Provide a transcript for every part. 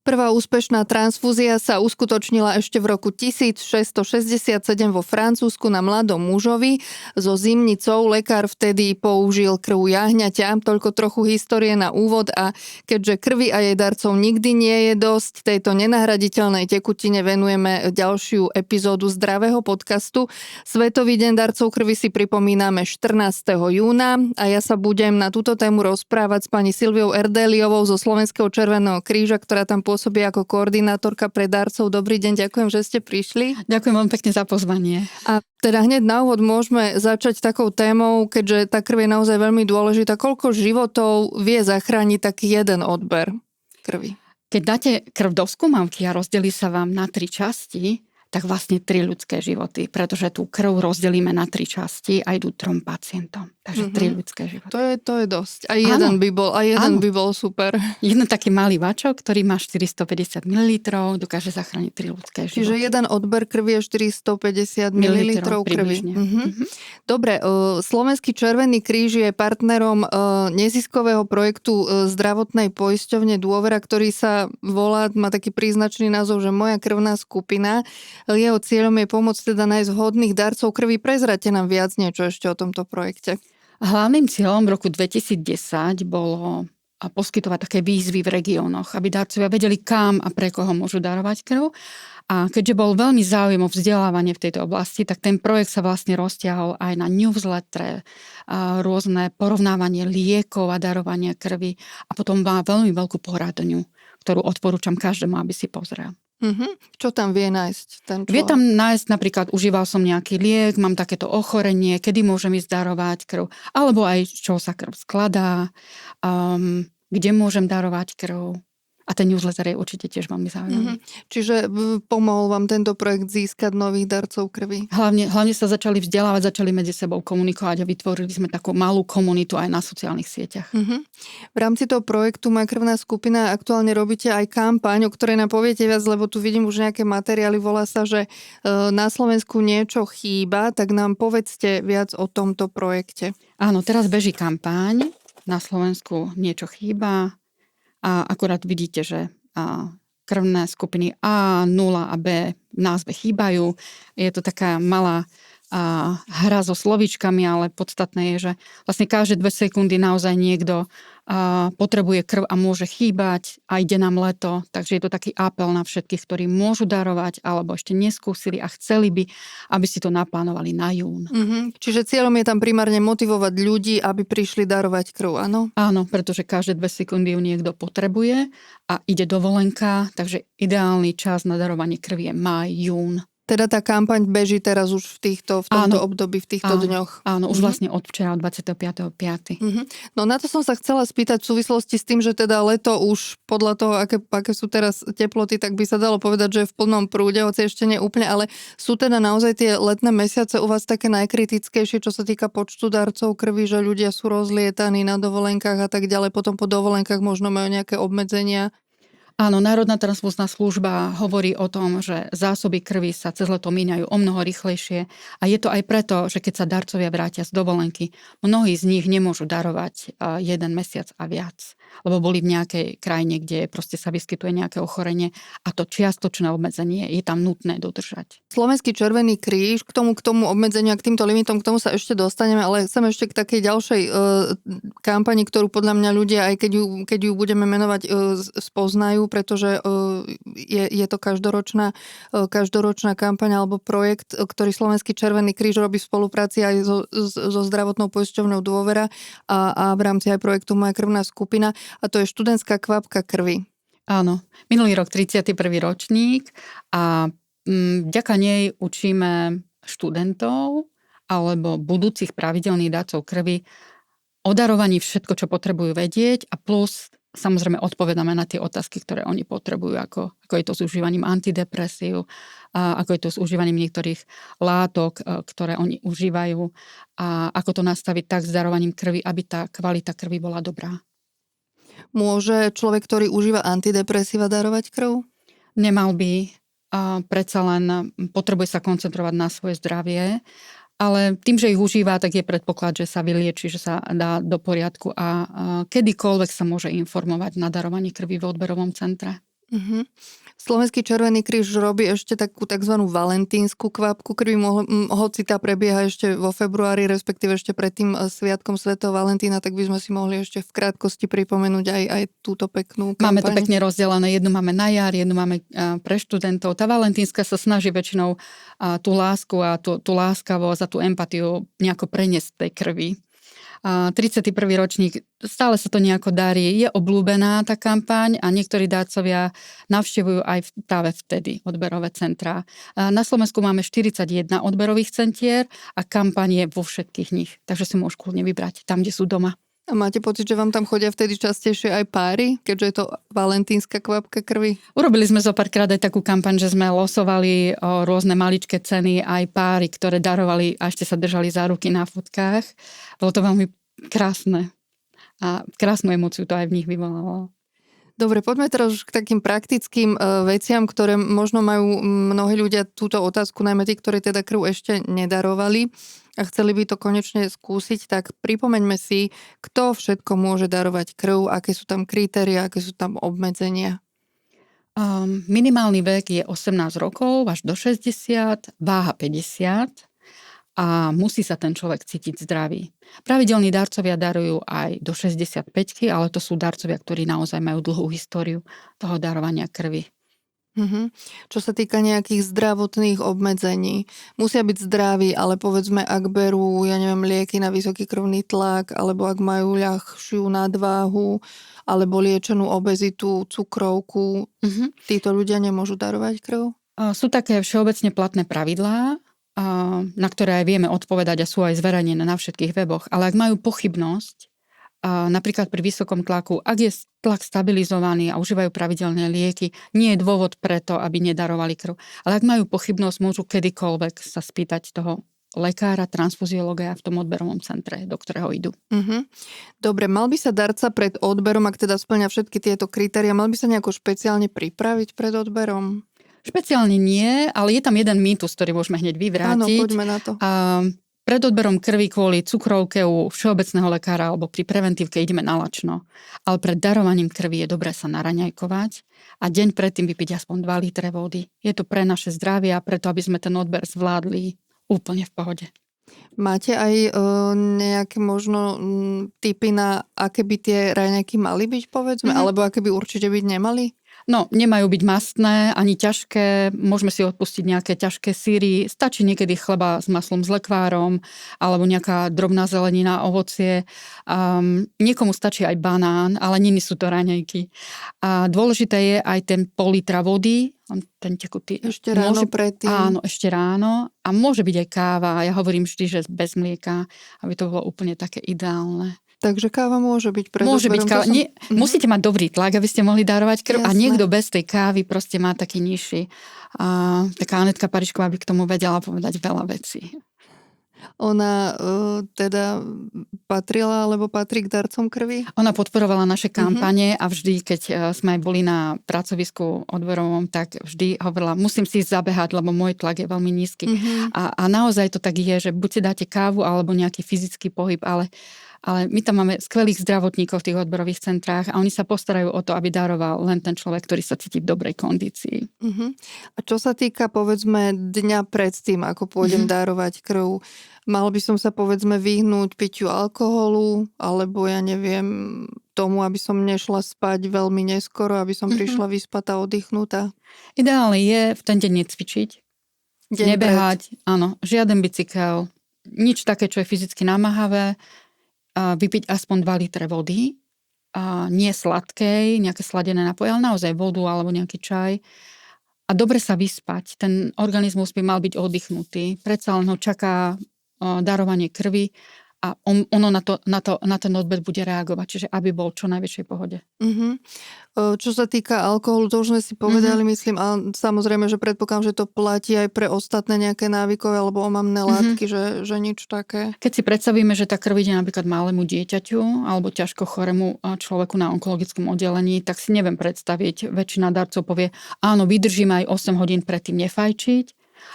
Prvá úspešná transfúzia sa uskutočnila ešte v roku 1667 vo Francúzsku na mladom mužovi so zimnicou. Lekár vtedy použil krv jahňaťa. Toľko trochu histórie na úvod a keďže krvi a jej darcov nikdy nie je dosť, tejto nenahraditeľnej tekutine venujeme ďalšiu epizódu zdravého podcastu. Svetový deň darcov krvi si pripomíname 14. júna a ja sa budem na túto tému rozprávať s pani Silviou Erdéliovou zo Slovenského červeného kríža, ktorá tam pôsobí ako koordinátorka pre darcov. Dobrý deň, ďakujem, že ste prišli. Ďakujem veľmi pekne za pozvanie. A teda hneď na úvod môžeme začať takou témou, keďže tá krv je naozaj veľmi dôležitá. Koľko životov vie zachrániť taký jeden odber krvi? Keď dáte krv do skúmavky a rozdelí sa vám na 3 časti, tak vlastne 3 ľudské životy, pretože tú krv rozdelíme na 3 časti a idú 3 pacientom. Takže 3 ľudské životy. To je dosť. A jeden by bol super. Jeden taký malý vačok, ktorý má 450 ml, dokáže zachrániť 3 ľudské životy. Čiže jeden odber krvi je 450 ml krvi. Dobre, Slovenský červený kríž je partnerom neziskového projektu zdravotnej poisťovne Dôvera, ktorý sa volá, má taký príznačný názov, že Moja krvná skupina. Jeho cieľom je pomôcť teda nájsť vhodných darcov krvi. Prezrate nám viac niečo ešte o tomto projekte. Hlavným cieľom v roku 2010 bolo poskytovať také výzvy v regiónoch, aby darcovia vedeli, kam a pre koho môžu darovať krv. A keďže bol veľmi záujem o vzdelávanie v tejto oblasti, tak ten projekt sa vlastne roztiahol aj na newsletter, rôzne porovnávanie liekov a darovania krvi a potom má veľmi veľkú poradňu, ktorú odporúčam každému, aby si pozrel. Čo tam vie nájsť ten človek? Vie tam nájsť napríklad, užíval som nejaký liek, mám takéto ochorenie, kedy môžem ísť darovať krv, alebo aj z čoho sa krv skladá, kde môžem darovať krv. A ten newsletter je určite tiež veľmi zaujímavý. Čiže pomohol vám tento projekt získať nových darcov krvi? Hlavne sa začali vzdelávať, začali medzi sebou komunikovať a vytvorili sme takú malú komunitu aj na sociálnych sieťach. V rámci toho projektu Moja krvná skupina aktuálne robíte aj kampaň, o ktorej nám poviete viac, lebo tu vidím už nejaké materiály, volá sa, že na Slovensku niečo chýba, tak nám povedzte viac o tomto projekte. Áno, teraz beží kampaň, na Slovensku niečo chýba. A akurát vidíte, že krvné skupiny A, 0 a B v názve chýbajú. Je to taká malá hra so slovíčkami, ale podstatné je, že vlastne každé 2 sekundy naozaj niekto potrebuje krv a môže chýbať a ide nám leto. Takže je to taký apel na všetkých, ktorí môžu darovať alebo ešte neskúsili a chceli by, aby si to naplánovali na jún. Čiže cieľom je tam primárne motivovať ľudí, aby prišli darovať krv, áno? Áno, pretože každé 2 sekundy ju niekto potrebuje a ide dovolenka, takže ideálny čas na darovanie krvi je máj, jún. Teda tá kampaň beží teraz už v tomto období, v týchto dňoch. Áno, už vlastne od včera, od 25.5. No na to som sa chcela spýtať v súvislosti s tým, že teda leto už podľa toho, aké sú teraz teploty, tak by sa dalo povedať, že je v plnom prúde, hoci ešte nie úplne, ale sú teda naozaj tie letné mesiace u vás také najkritickejšie, čo sa týka počtu darcov krvi, že ľudia sú rozlietaní na dovolenkách a tak ďalej, potom po dovolenkách možno majú nejaké obmedzenia. Áno, Národná transfúzna služba hovorí o tom, že zásoby krvi sa cez leto míňajú o mnoho rýchlejšie a je to aj preto, že keď sa darcovia vrátia z dovolenky, mnohí z nich nemôžu darovať 1 mesiac a viac, lebo boli v nejakej krajine, kde proste sa vyskytuje nejaké ochorenie a to čiastočné obmedzenie je tam nutné dodržať. Slovenský červený kríž, k tomu obmedzeniu a k týmto limitom, k tomu sa ešte dostaneme, ale chcem ešte k takej ďalšej kampani, ktorú podľa mňa ľudia, aj keď ju budeme menovať, spoznajú, pretože je to každoročná kampaň alebo projekt, ktorý Slovenský červený kríž robí v spolupráci aj so zdravotnou poisťovňou Dôvera a v rámci aj projektu Moja krvná skupina a to je študentská kvapka krvi. Áno, minulý rok 31. ročník a vďaka nej učíme študentov alebo budúcich pravidelných darcov krvi o darovaní všetko, čo potrebujú vedieť a plus samozrejme odpovedáme na tie otázky, ktoré oni potrebujú, ako je to s užívaním antidepresív, ako je to s užívaním niektorých látok, ktoré oni užívajú a ako to nastaviť tak s darovaním krvi, aby tá kvalita krvi bola dobrá. Môže človek, ktorý užíva antidepresíva, darovať krv? Nemal by, predsa len potrebuje sa koncentrovať na svoje zdravie. Ale tým, že ich užíva, tak je predpoklad, že sa vylieči, že sa dá do poriadku a kedykoľvek sa môže informovať na darovanie krvi v odberovom centre. Mhm. Slovenský Červený kríž robí ešte takú takzvanú valentínsku kvapku krvi, hoci tá prebieha ešte vo februári, respektíve ešte pred tým sviatkom svätého Valentína, tak by sme si mohli ešte v krátkosti pripomenúť aj túto peknú kampaň. Máme to pekne rozdelené. Jednu máme na jar, jednu máme pre študentov. Tá valentínska sa snaží väčšinou tú lásku a tú láskavosť a tú empatiu nejako preniesť v tej krvi. 31. ročník, stále sa to nejako darí. Je obľúbená tá kampaň a niektorí darcovia navštevujú aj práve vtedy odberové centrá. Na Slovensku máme 41 odberových centier a kampaň je vo všetkých nich. Takže si môžu kľudne vybrať tam, kde sú doma. A máte pocit, že vám tam chodia vtedy častejšie aj páry, keďže je to valentínska kvapka krvi? Urobili sme zo párkrát aj takú kampaň, že sme losovali o rôzne maličké ceny aj páry, ktoré darovali a ešte sa držali za ruky na fotkách. Bolo to veľmi krásne a krásnu emóciu to aj v nich vyvolalo. Dobre, poďme teraz už k takým praktickým veciam, ktoré možno majú mnohí ľudia túto otázku, najmä tí, ktorí teda krv ešte nedarovali a chceli by to konečne skúsiť, tak pripomeňme si, kto všetko môže darovať krv, aké sú tam kritériá, aké sú tam obmedzenia. Minimálny vek je 18 rokov až do 60, váha 50 a musí sa ten človek cítiť zdravý. Pravidelní darcovia darujú aj do 65-ky, ale to sú darcovia, ktorí naozaj majú dlhú históriu toho darovania krvi. Čo sa týka nejakých zdravotných obmedzení, musia byť zdraví, ale povedzme, ak berú, lieky na vysoký krvný tlak, alebo ak majú ľahšiu nadváhu, alebo liečenú obezitu, cukrovku, títo ľudia nemôžu darovať krv? Sú také všeobecne platné pravidlá, na ktoré aj vieme odpovedať a sú aj zverejnené na všetkých weboch, ale ak majú pochybnosť, napríklad pri vysokom tlaku, ak je tlak stabilizovaný a užívajú pravidelné lieky, nie je dôvod preto, aby nedarovali krv. Ale ak majú pochybnosť, môžu kedykoľvek sa spýtať toho lekára, transfuziológa v tom odberovom centre, do ktorého idú. Dobre, mal by sa darca pred odberom, ak teda spĺňa všetky tieto kritériá, mal by sa nejako špeciálne pripraviť pred odberom? Špeciálne nie, ale je tam jeden mýtus, ktorý môžeme hneď vyvrátiť. Áno, poďme na to. Pred odberom krvi kvôli cukrovke u všeobecného lekára alebo pri preventívke ideme na lačno. Ale pred darovaním krvi je dobré sa naraňajkovať a deň predtým vypiť aspoň 2 litre vody. Je to pre naše zdravie a preto, aby sme ten odber zvládli úplne v pohode. Máte aj nejaké možno tipy na aké by tie raňajky mali byť, povedzme, alebo aké by určite byť nemali? No, nemajú byť mastné, ani ťažké, môžeme si odpustiť nejaké ťažké syry, stačí niekedy chleba s maslom s lekvárom, alebo nejaká drobná zelenina, ovocie. Niekomu stačí aj banán, ale nie sú to raňajky. A dôležité je aj ten pol litra vody, ten tekutý. Ešte ráno predtým. Áno, ešte ráno. A môže byť aj káva. Ja hovorím vždy, že bez mlieka, aby to bolo úplne také ideálne. Takže káva môže byť pred Môže byť káva. Musíte mať dobrý tlak, aby ste mohli darovať krv. Jasné. A niekto bez tej kávy proste má taký nižší. Taká Anetka Parišková by k tomu vedela povedať veľa vecí. Ona teda patrila alebo patrí k darcom krvi? Ona podporovala naše kampane a vždy, keď sme aj boli na pracovisku odborovom, tak vždy hovorila, musím si zabehať, lebo môj tlak je veľmi nízky. A naozaj to tak je, že buď si dáte kávu alebo nejaký fyzický pohyb, ale my tam máme skvelých zdravotníkov v tých odborových centrách a oni sa postarajú o to, aby daroval len ten človek, ktorý sa cíti v dobrej kondícii. A čo sa týka, povedzme, dňa predtým, ako pôjdem darovať krv, mal by som sa, povedzme, vyhnúť piťu alkoholu, alebo ja neviem, tomu, aby som nešla spať veľmi neskoro, aby som prišla vyspatá, oddychnutá? Ideálne je v ten deň necvičiť, nebehať, áno, žiaden bicykel, nič také, čo je fyzicky namáhavé, vypiť aspoň 2 litre vody, nie sladkej, nejaké sladené napoje, ale naozaj vodu alebo nejaký čaj. A dobre sa vyspať. Ten organizmus by mal byť oddychnutý. Predsa len ho čaká darovanie krvi a ono na ten odber bude reagovať, čiže aby bol čo najväčšej pohode. Čo sa týka alkoholu, to už sme si povedali, myslím, a samozrejme, že predpokladám, že to platí aj pre ostatné nejaké návykové alebo omamné látky, že nič také. Keď si predstavíme, že tá krv ide napríklad malému dieťaťu alebo ťažko chorému človeku na onkologickom oddelení, tak si neviem predstaviť, väčšina darcov povie, áno, vydržíme aj 8 hodín predtým nefajčiť,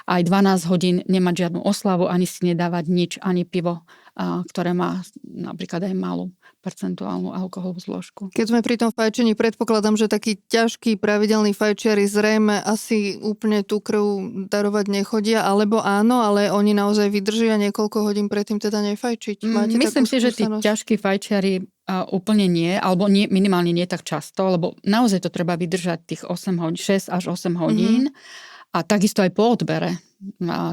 aj 12 hodín nemať žiadnu oslavu, ani si nedávať nič, ani pivo ktoré má napríklad aj malú percentuálnu alkoholovú zložku. Keď sme pri tom fajčení, predpokladám, že takí ťažkí pravidelní fajčiari zrejme asi úplne tú krv darovať nechodia, alebo áno, ale oni naozaj vydržia niekoľko hodín predtým teda nefajčiť. Máte Myslím takú si, že tí skúsenosť? ťažkí fajčiari úplne nie, alebo nie, minimálne nie tak často, lebo naozaj to treba vydržať tých 8 hodín, 6 až 8 hodín. A takisto aj po odbere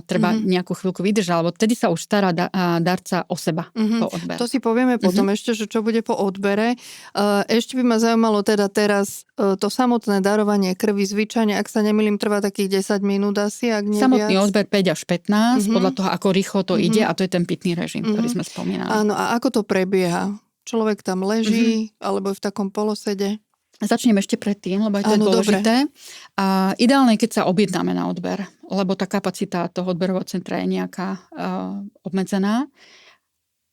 treba nejakú chvíľku vydržať, lebo vtedy sa už stará darca o seba po odbere. To si povieme potom ešte, že čo bude po odbere. Ešte by ma zaujímalo teda teraz to samotné darovanie krvi. Zvyčajne, ak sa nemýlim, trvá takých 10 minút asi, ak nie Samotný viac. odber 5 až 15, podľa toho, ako rýchlo to ide, a to je ten pitný režim, ktorý sme spomínali. Áno, a ako to prebieha? Človek tam leží, alebo je v takom polosede? Začnem ešte predtým, lebo aj to je dôležité. A ideálne je, keď sa objednáme na odber, lebo tá kapacita toho odberového centra je nejaká obmedzená.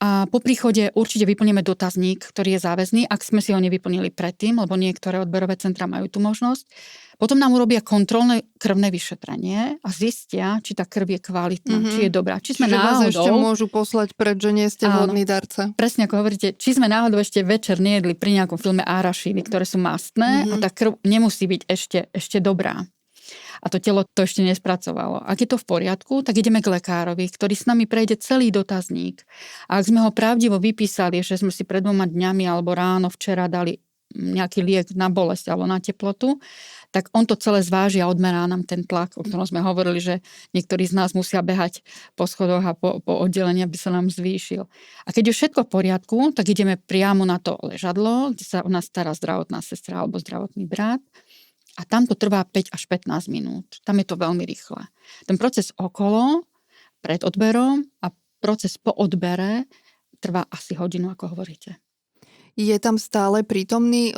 A po príchode určite vyplníme dotazník, ktorý je záväzný, ak sme si ho nevyplnili predtým, lebo niektoré odberové centra majú tú možnosť. Potom nám urobia kontrolné krvné vyšetrenie a zistia, či tá krv je kvalitná, či je dobrá. Či sme Čiže vás náhodou ešte môžu poslať preč, že nie ste vhodný darca. Presne ako hovoríte, či sme náhodou ešte večer nejedli pri nejakom filme arašídy, ktoré sú mastné a tá krv nemusí byť ešte dobrá. A to telo to ešte nespracovalo. Ak je to v poriadku, tak ideme k lekárovi, ktorý s nami prejde celý dotazník. A ak sme ho pravdivo vypísali, že sme si pred 2 dňami alebo ráno včera dali nejaký liek na bolesť alebo na teplotu, tak on to celé zváži a odmerá nám ten tlak, o ktorom sme hovorili, že niektorí z nás musia behať po schodoch a po oddelení, aby sa nám zvýšil. A keď je všetko v poriadku, tak ideme priamo na to ležadlo, kde sa o nás stará zdravotná sestra alebo zdravotný brat. A tam to trvá 5 až 15 minút. Tam je to veľmi rýchle. Ten proces okolo, pred odberom a proces po odbere trvá asi hodinu, ako hovoríte. Je tam stále prítomný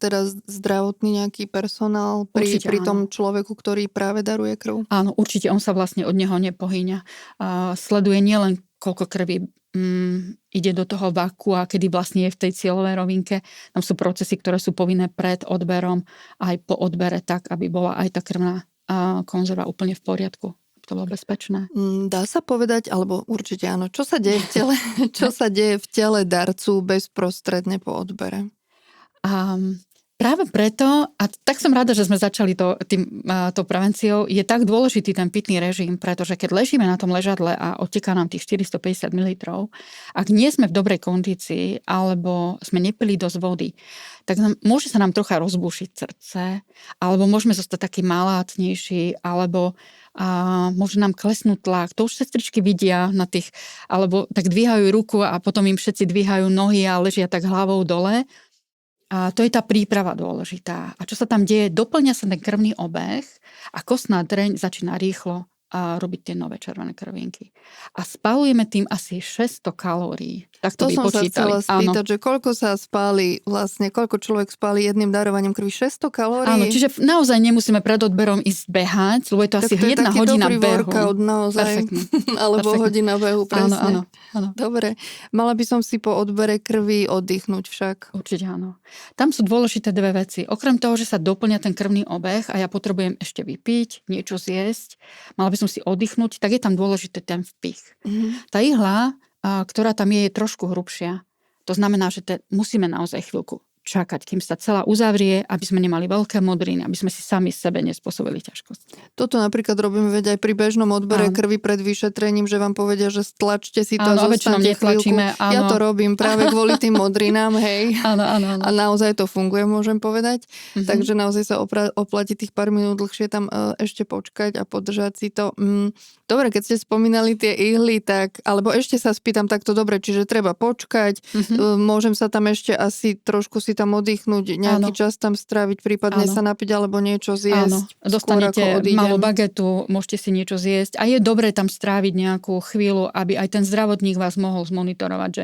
teda zdravotný nejaký personál pri tom človeku, ktorý práve daruje krv? Áno, určite on sa vlastne od neho nepohýňa. Sleduje nielen koľko krvi ide do toho vakua, kedy vlastne je v tej cieľovej rovinke. Tam sú procesy, ktoré sú povinné pred odberom aj po odbere tak, aby bola aj tá krvná konzerva úplne v poriadku. To bolo bezpečné. Dá sa povedať, alebo určite áno, čo sa deje v tele, čo sa deje v tele darcu bezprostredne po odbere? Práve preto, a tak som rada, že sme začali tou prevenciou, je tak dôležitý ten pitný režim, pretože keď ležíme na tom ležadle a odteká nám tých 450 ml, ak nie sme v dobrej kondícii alebo sme nepili dosť vody, tak môže sa nám trocha rozbušiť srdce, alebo môžeme zostať taký malácnejší, alebo môže nám klesnúť tlak. To už sestričky vidia na tých, alebo tak dvíhajú ruku a potom im všetci dvíhajú nohy a ležia tak hlavou dole. A to je tá príprava dôležitá. A čo sa tam deje? Doplňa sa ten krvný obeh a kostná dreň začína rýchlo robiť tie nové červené krvinky. A spalujeme tým asi 600 kalórií. Tak to som vypočítali. sa chcela spýtať, že koľko sa spáli vlastne, koľko človek spáli jedným darovaním krvi? 600 kalórií? Áno, čiže naozaj nemusíme pred odberom ísť behať, lebo je to asi 1 hodina behu. Workout, naozaj. Alebo hodina behu, presne. Áno. Dobre. Mala by som si po odbere krvi oddychnúť však. Určite áno. Tam sú dôležité 2 veci. Okrem toho, že sa doplňa ten krvný obeh a ja potrebujem ešte vypiť, niečo zjesť, mala by som si oddychnúť, tak je tam dôležité ten vpich. Tá ihla, ktorá tam je trošku hrubšia. To znamená, že musíme naozaj chvíľku čakať, kým sa celá uzavrie, aby sme nemali veľké modriny, aby sme si sami sebe nespôsobili ťažkosť. Toto napríklad robíme veď aj pri bežnom odbere krvi pred vyšetrením, že vám povedia, že stlačte si to a zostaňte chvíľku. Ja to robím práve kvôli tým modrinám, hej. Áno. A naozaj to funguje, môžem povedať. Takže naozaj sa oplatí tých pár minút dlhšie tam ešte počkať a podržať si to. Dobre, keď ste spomínali tie ihly, tak, alebo ešte sa spýtam takto dobre, čiže treba počkať, môžem sa tam ešte asi trošku si tam oddychnúť, nejaký čas tam stráviť, prípadne sa napiť alebo niečo zjesť. Áno, dostanete malú bagetu, môžete si niečo zjesť a je dobré tam stráviť nejakú chvíľu, aby aj ten zdravotník vás mohol zmonitorovať, že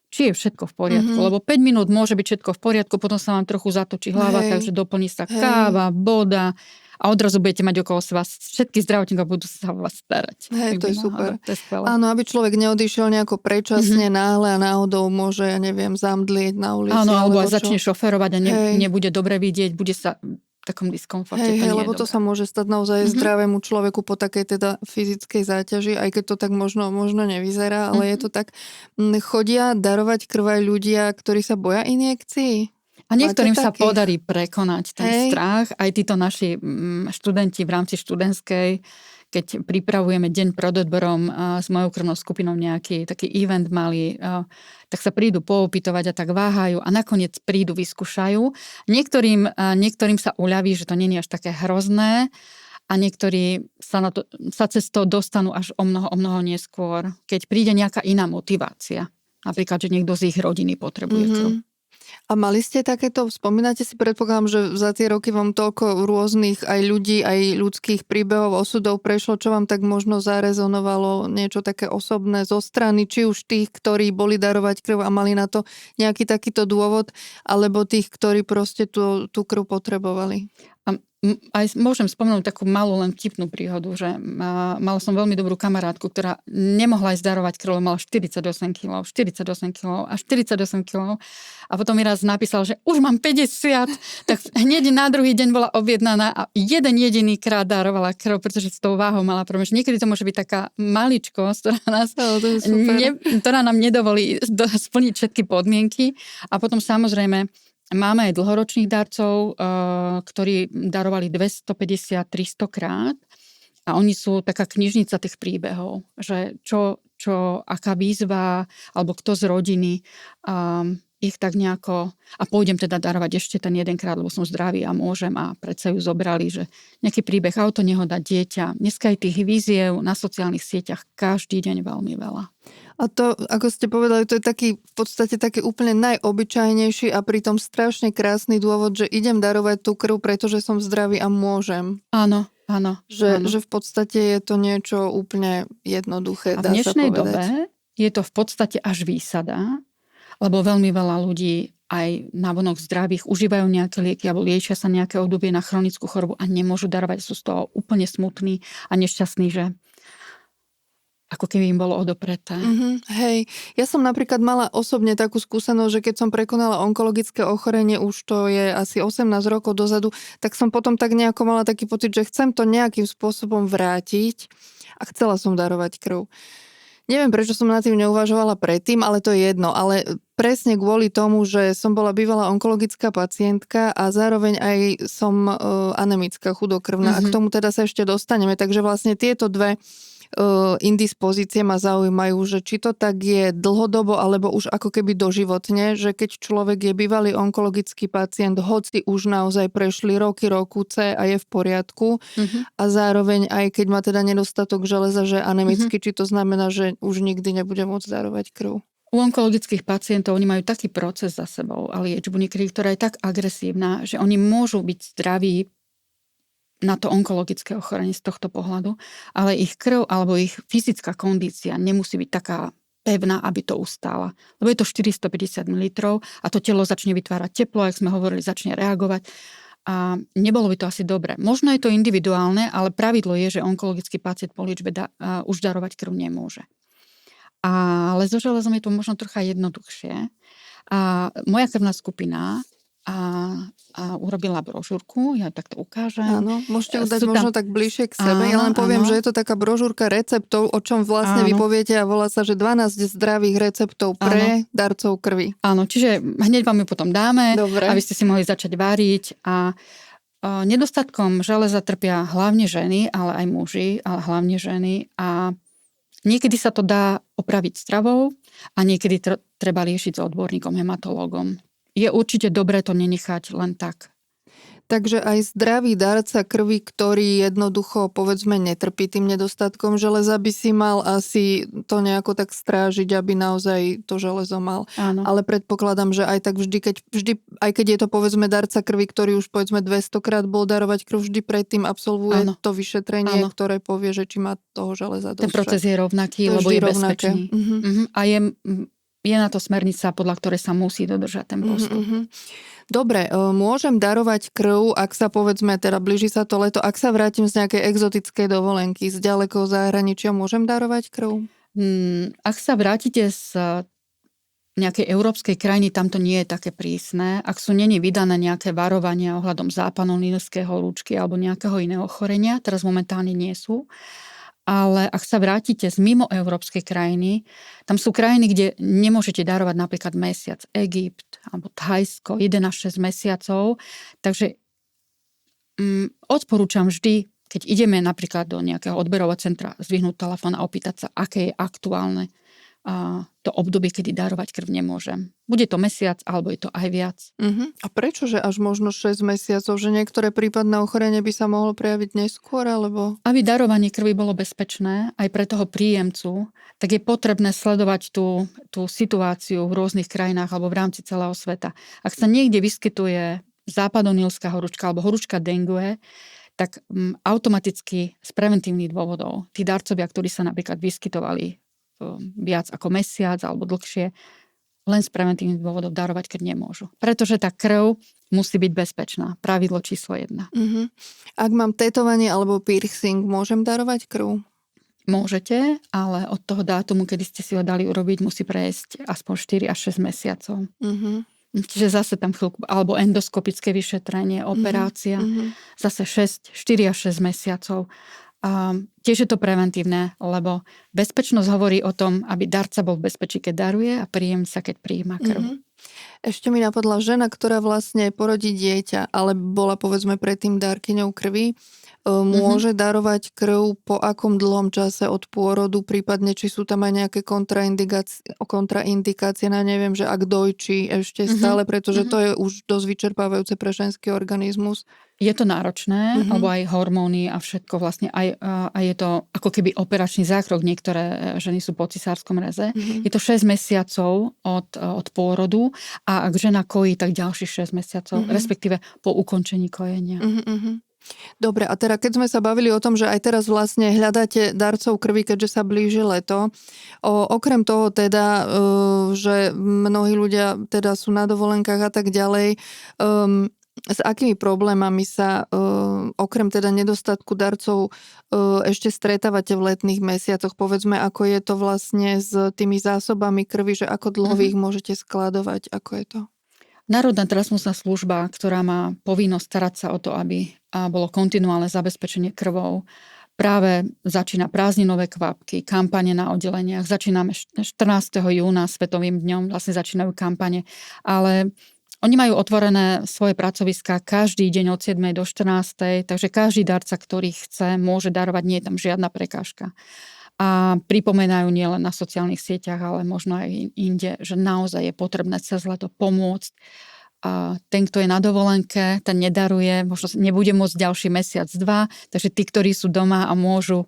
či je všetko v poriadku, lebo 5 minút môže byť všetko v poriadku, potom sa vám trochu zatočí hlava, takže doplní sa káva, voda a odrazu budete mať okolo seba všetky zdravotníkov budú sa o vás starať. Hej, to je super. To je skvelé. Áno, aby človek neodišiel nejako predčasne, náhle a náhodou môže, ja neviem, zamdlieť na ulici. Áno, alebo aj začne šoferovať a nebude dobre vidieť, bude sa takom diskomforte. Hej, nie lebo je to dobré. sa môže stať naozaj zdravému človeku po takej teda fyzickej záťaži, aj keď to tak možno nevyzerá, ale je to tak. Chodia darovať krv aj ľudia, ktorí sa boja injekcií? A niektorým Máte sa takých? podarí prekonať ten Hej. strach. Aj títo naši študenti v rámci študentskej, keď pripravujeme deň pred odborom s mojou krvnou skupinou nejaký taký event malý, tak sa prídu poopytovať a tak váhajú a nakoniec prídu, vyskúšajú. Niektorým sa uľaví, že to nie je až také hrozné a niektorí sa cez to dostanú až o mnoho neskôr, keď príde nejaká iná motivácia. Napríklad, že niekto z ich rodiny potrebuje krv. A mali ste takéto, spomínate si, predpokladám, že za tie roky vám toľko rôznych aj ľudí, aj ľudských príbehov, osudov prešlo, čo vám tak možno zarezonovalo, niečo také osobné zo strany, či už tých, ktorí boli darovať krv a mali na to nejaký takýto dôvod, alebo tých, ktorí proste tú krv potrebovali? A aj môžem spomenúť takú malú, len vtipnú príhodu, že mala som veľmi dobrú kamarátku, ktorá nemohla ísť darovať krv, mala 48 kg a 48 kg. A potom mi raz napísal, že už mám 50, tak hneď na druhý deň bola objednaná a jeden jediný krát darovala krv, pretože s tou váhou mala problém. Niekedy to môže byť taká maličkosť, ktorá nám nedovolí splniť všetky podmienky. A potom samozrejme máme aj dlhoročných darcov, ktorí darovali 250-300 krát a oni sú taká knižnica tých príbehov, že aká výzva, alebo kto z rodiny ich tak nejako, a pôjdem teda darovať ešte ten jedenkrát, lebo som zdravý a môžem a predsa ju zobrali, že nejaký príbeh, auto, nehoda, dieťa. Dneska aj tých víziev na sociálnych sieťach každý deň veľmi veľa. A to, ako ste povedali, to je taký, v podstate taký úplne najobyčajnejší a pritom strašne krásny dôvod, že idem darovať tú krv, pretože som zdravý a môžem. Áno. Že v podstate je to niečo úplne jednoduché, a dá sa povedať. v dnešnej dobe je to v podstate až výsada, lebo veľmi veľa ľudí aj navonok zdravých užívajú nejaké lieky alebo liečia sa nejaké obdobie na chronickú chorobu a nemôžu darovať. Sú z toho úplne smutní a nešťastní, že ako keby im bolo odopreté. Hej, ja som napríklad mala osobne takú skúsenosť, že keď som prekonala onkologické ochorenie, už to je asi 18 rokov dozadu, tak som potom tak nejako mala taký pocit, že chcem to nejakým spôsobom vrátiť a chcela som darovať krv. Neviem, prečo som nad tým neuvažovala predtým, ale to je jedno. Ale presne kvôli tomu, že som bola bývalá onkologická pacientka a zároveň aj som anemická, chudokrvná. A k tomu teda sa ešte dostaneme. Takže vlastne tieto dve indispozície ma zaujímajú, že či to tak je dlhodobo, alebo už ako keby doživotne, že keď človek je bývalý onkologický pacient, hoci už naozaj prešli roky, rokuce a je v poriadku a zároveň aj keď má teda nedostatok železa, že anemicky, či to znamená, že už nikdy nebude môcť darovať krv. U onkologických pacientov oni majú taký proces za sebou a liečbu niekedy, ktorá je tak agresívna, že oni môžu byť zdraví na to onkologické ochorenie z tohto pohľadu, ale ich krv alebo ich fyzická kondícia nemusí byť taká pevná, aby to ustála. Lebo je to 450 ml a to telo začne vytvárať teplo, jak sme hovorili, začne reagovať. A nebolo by to asi dobre. Možno je to individuálne, ale pravidlo je, že onkologický pacient po liečbe už darovať krv nemôže. Ale so železom je to možno trocha jednoduchšie. A moja krvná skupina urobila brožúrku, ja takto ukážem. Áno, môžete ju dať možno tak bližšie k sebe. Ja len poviem, že je to taká brožúrka receptov, o čom vlastne vy poviete a volá sa, že 12 zdravých receptov pre darcov krvi. Áno, čiže hneď vám ju potom dáme, Dobre. Aby ste si mohli začať variť a nedostatkom železa trpia hlavne ženy, ale aj muži, ale hlavne ženy a niekedy sa to dá opraviť stravou a niekedy treba riešiť s odborníkom, hematológom. Je určite dobré to nenechať len tak. Takže aj zdravý darca krvi, ktorý jednoducho, povedzme, netrpí tým nedostatkom železa, by si mal asi to nejako tak strážiť, aby naozaj to železo mal. Áno. Ale predpokladám, že aj tak aj keď je to, povedzme, darca krvi, ktorý už, povedzme, 200 krát bol darovať krv, vždy predtým absolvuje to vyšetrenie, ktoré povie, že či má toho železa dosť. Ten proces je rovnaký, lebo je bezpečný. A je na to smernica, podľa ktorej sa musí dodržať ten postup. Dobre, môžem darovať krv, ak sa povedzme, teda blíži sa to leto, ak sa vrátim z nejakej exotickej dovolenky, z ďalekého zahraničia, môžem darovať krv? Ak sa vrátite nejakej európskej krajiny, tam to nie je také prísne. Ak sú není vydané nejaké varovania ohľadom zápalonilskej horúčky alebo nejakého iného ochorenia, teraz momentálne nie sú. Ale ak sa vrátite z mimo európskej krajiny, tam sú krajiny, kde nemôžete darovať napríklad mesiac. Egypt alebo Thajsko, 1 až 6 mesiacov. Takže odporúčam vždy, keď ideme napríklad do nejakého odberového centra, zdvihnúť telefón a opýtať sa, aké je aktuálne to obdobie, kedy darovať krv nemôžem. Bude to mesiac, alebo je to aj viac. A prečo, že až možno 6 mesiacov? Že niektoré prípadné ochorenie by sa mohlo prejaviť neskôr, alebo... Aby darovanie krvi bolo bezpečné aj pre toho príjemcu, tak je potrebné sledovať tú situáciu v rôznych krajinách alebo v rámci celého sveta. Ak sa niekde vyskytuje západonilská horúčka alebo horúčka dengue, tak automaticky z preventívnych dôvodov tí darcovia, ktorí sa napríklad vyskytovali viac ako mesiac alebo dlhšie, len z preventívnych dôvodov darovať krv nemôžu. Pretože tá krv musí byť bezpečná. Pravidlo číslo 1. Ak mám tetovanie alebo piercing, môžem darovať krv? Môžete, ale od toho dátumu, kedy ste si ho dali urobiť, musí prejsť aspoň 4 až 6 mesiacov. Čiže zase tam chvíľku, alebo endoskopické vyšetrenie, operácia, zase 4 až 6 mesiacov. Tiež je to preventívne, lebo bezpečnosť hovorí o tom, aby darca bol v bezpečí, keď daruje a príjemca, keď prijíma krv. Ešte mi napadla žena, ktorá vlastne porodí dieťa, ale bola povedzme predtým dárkyňou krvi. Môže darovať krv po akom dlhom čase od pôrodu, prípadne či sú tam aj nejaké kontraindikácie na neviem, že ak dojčí ešte stále, pretože to je už dosť vyčerpávajúce pre ženský organizmus. Je to náročné, alebo aj hormóny a všetko vlastne, aj je to ako keby operačný zákrok, niektoré ženy sú po cisárskom reze. Je to 6 mesiacov od pôrodu a ak žena kojí, tak ďalších 6 mesiacov, respektíve po ukončení kojenia. Dobre, a teda keď sme sa bavili o tom, že aj teraz vlastne hľadáte darcov krvi, keďže sa blíži leto, okrem toho teda, že mnohí ľudia teda sú na dovolenkách a tak ďalej, s akými problémami sa okrem teda nedostatku darcov ešte stretávate v letných mesiacoch? Povedzme, ako je to vlastne s tými zásobami krvi, že ako dlho vy ich môžete skladovať, ako je to? Národná transfúzna služba, ktorá má povinnosť starať sa o to, aby bolo kontinuálne zabezpečenie krvou, práve začína prázdninové kvapky, kampane na oddeleniach. Začíname 14. júna Svetovým dňom, vlastne začínajú kampane, ale oni majú otvorené svoje pracoviská každý deň od 7. do 14. Takže každý darca, ktorý chce, môže darovať, nie je tam žiadna prekážka. A pripomínajú nielen na sociálnych sieťach, ale možno aj inde, že naozaj je potrebné cez leto pomôcť. A ten, kto je na dovolenke, ten nedaruje, možno nebude môcť ďalší mesiac, 2. Takže tí, ktorí sú doma a môžu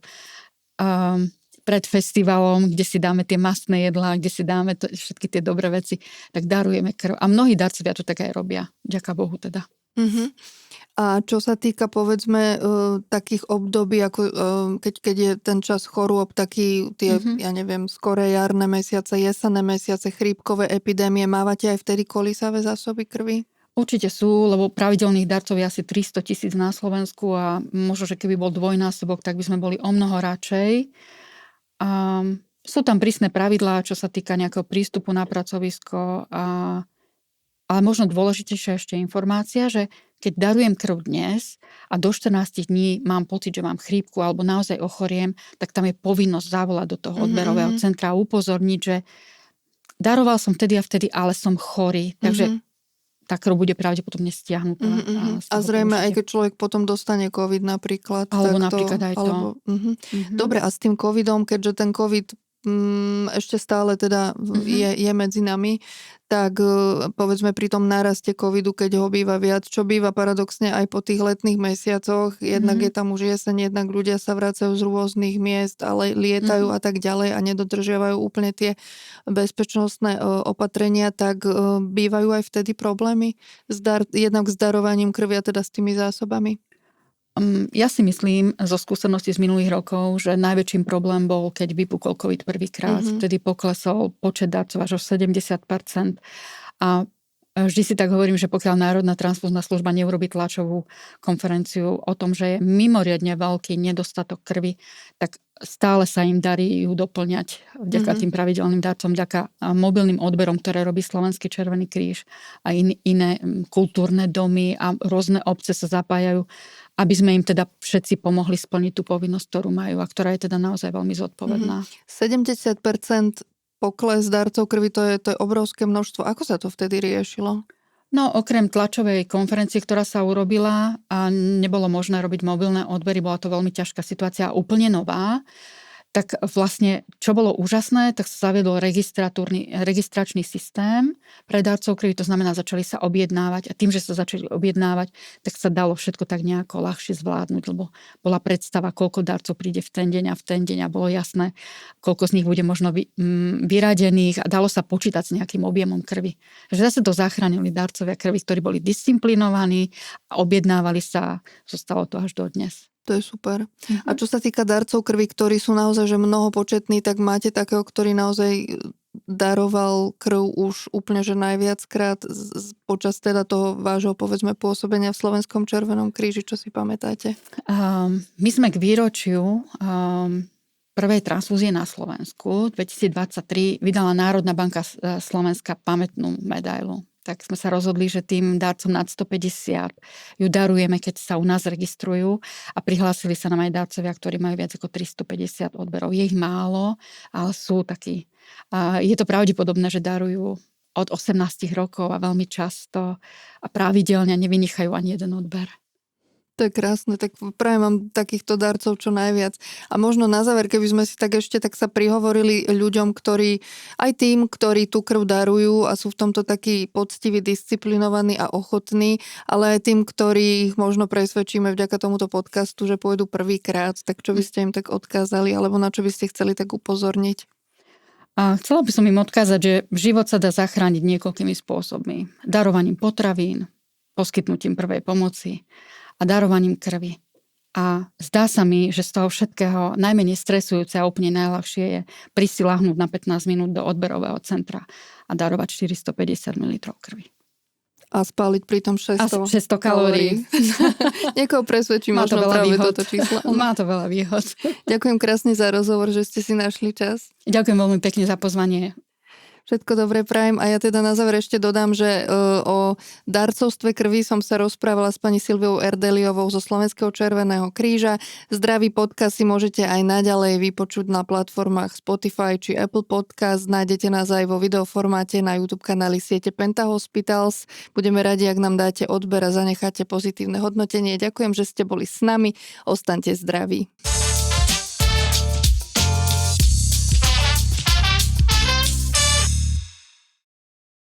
pred festivalom, kde si dáme tie mastné jedlá, kde si dáme všetky tie dobré veci, tak darujeme krv. A mnohí darcovia to tak aj robia. Ďaká Bohu teda. A čo sa týka, povedzme, takých období, ako keď je ten čas chorôb, taký tie, ja neviem, skoré jarné mesiace, jesenné mesiace, chrípkové epidémie, mávate aj vtedy kolísavé zásoby krvi? Určite sú, lebo pravidelných darcov je asi 300 000 na Slovensku a možno, že keby bol dvojnásobok, tak by sme boli omnoho radšej. Sú tam prísne pravidlá, čo sa týka nejakého prístupu na pracovisko, ale možno dôležitejšia ešte informácia, že keď darujem krv dnes a do 14 dní mám pocit, že mám chrípku alebo naozaj ochoriem, tak tam je povinnosť zavolať do toho odberového centra a upozorniť, že daroval som vtedy a vtedy, ale som chorý. Takže tá krv bude pravdepodobne stiahnutá. A zrejme aj keď človek potom dostane COVID napríklad. Alebo napríklad aj to. Dobre, a s tým COVIDom, keďže ten COVID ešte stále teda je medzi nami, tak povedzme pri tom náraste covidu, keď ho býva viac, čo býva paradoxne aj po tých letných mesiacoch, jednak je tam už jeseň, jednak ľudia sa vracajú z rôznych miest, ale lietajú a tak ďalej a nedodržiavajú úplne tie bezpečnostné opatrenia, tak bývajú aj vtedy problémy jednak s darovaním krvi a teda s tými zásobami? Ja si myslím zo skúseností z minulých rokov, že najväčším problém bol, keď vypukol COVID prvýkrát. Vtedy poklesol počet darcov až o 70%. A Vždy si tak hovorím, že pokiaľ Národná transfúzna služba neurobí tlačovú konferenciu o tom, že je mimoriadne veľký nedostatok krvi, tak stále sa im darí ju doplňať vďaka tým pravidelným darcom, vďaka mobilným odberom, ktoré robí Slovenský Červený kríž a iné kultúrne domy a rôzne obce sa zapájajú, aby sme im teda všetci pomohli splniť tú povinnosť, ktorú majú a ktorá je teda naozaj veľmi zodpovedná. 70% pokles darcov krvi, to je obrovské množstvo. Ako sa to vtedy riešilo? No, okrem tlačovej konferencie, ktorá sa urobila a nebolo možné robiť mobilné odbery, bola to veľmi ťažká situácia, úplne nová, tak vlastne, čo bolo úžasné, tak sa zaviedol registračný systém pre darcov krvi, to znamená, začali sa objednávať a tým, že sa začali objednávať, tak sa dalo všetko tak nejako ľahšie zvládnuť, lebo bola predstava, koľko darcov príde v ten deň a bolo jasné, koľko z nich bude možno vyradených a dalo sa počítať s nejakým objemom krvi. Že zase to zachránili darcovia krvi, ktorí boli disciplinovaní a objednávali sa, zostalo to až do dnes. To je super. A čo sa týka darcov krvi, ktorí sú naozaj že mnohopočetní, tak máte takého, ktorý naozaj daroval krv už úplne že najviackrát počas teda toho vášho, povedzme, pôsobenia v Slovenskom Červenom kríži, čo si pamätáte? My sme k výročiu prvej transfúzie na Slovensku 2023 vydala Národná banka Slovenska pamätnú medailu. Tak sme sa rozhodli, že tým darcom nad 150 ju darujeme, keď sa u nás registrujú a prihlásili sa nám aj darcovia, ktorí majú viac ako 350 odberov. Je ich málo, ale sú takí. Je to pravdepodobné, že darujú od 18 rokov a veľmi často a pravidelne nevynechajú ani jeden odber. To je krásne, tak práve mám takýchto darcov čo najviac. A možno na záver, keby sme si tak ešte tak sa prihovorili ľuďom, aj tým, ktorí tú krv darujú a sú v tomto takí poctiví, disciplinovaní a ochotní, ale aj tým, ktorých možno presvedčíme vďaka tomuto podcastu, že pôjdu prvýkrát, tak čo by ste im tak odkázali, alebo na čo by ste chceli tak upozorniť? A chcela by som im odkázať, že život sa dá zachrániť niekoľkými spôsobmi. Darovaním potravín, poskytnutím prvej pomoci a darovaním krvi. A zdá sa mi, že z toho všetkého najmenej stresujúce a úplne najľahšie je prísť si ľahnúť na 15 minút do odberového centra a darovať 450 ml krvi. A spáliť pritom 600 kalórií. Niekoho presvedčí možno práve toto číslo. Má to veľa výhod. Ďakujem krásne za rozhovor, že ste si našli čas. Ďakujem veľmi pekne za pozvanie. Všetko dobré prajem a ja teda na záver ešte dodám, že o darcovstve krvi som sa rozprávala s pani Silviou Erdeliovou zo Slovenského Červeného kríža. Zdravý podcast si môžete aj naďalej vypočuť na platformách Spotify či Apple Podcast. Nájdete nás aj vo videoformáte na YouTube kanáli siete Penta Hospitals. Budeme radi, ak nám dáte odber a zanecháte pozitívne hodnotenie. Ďakujem, že ste boli s nami. Ostaňte zdraví.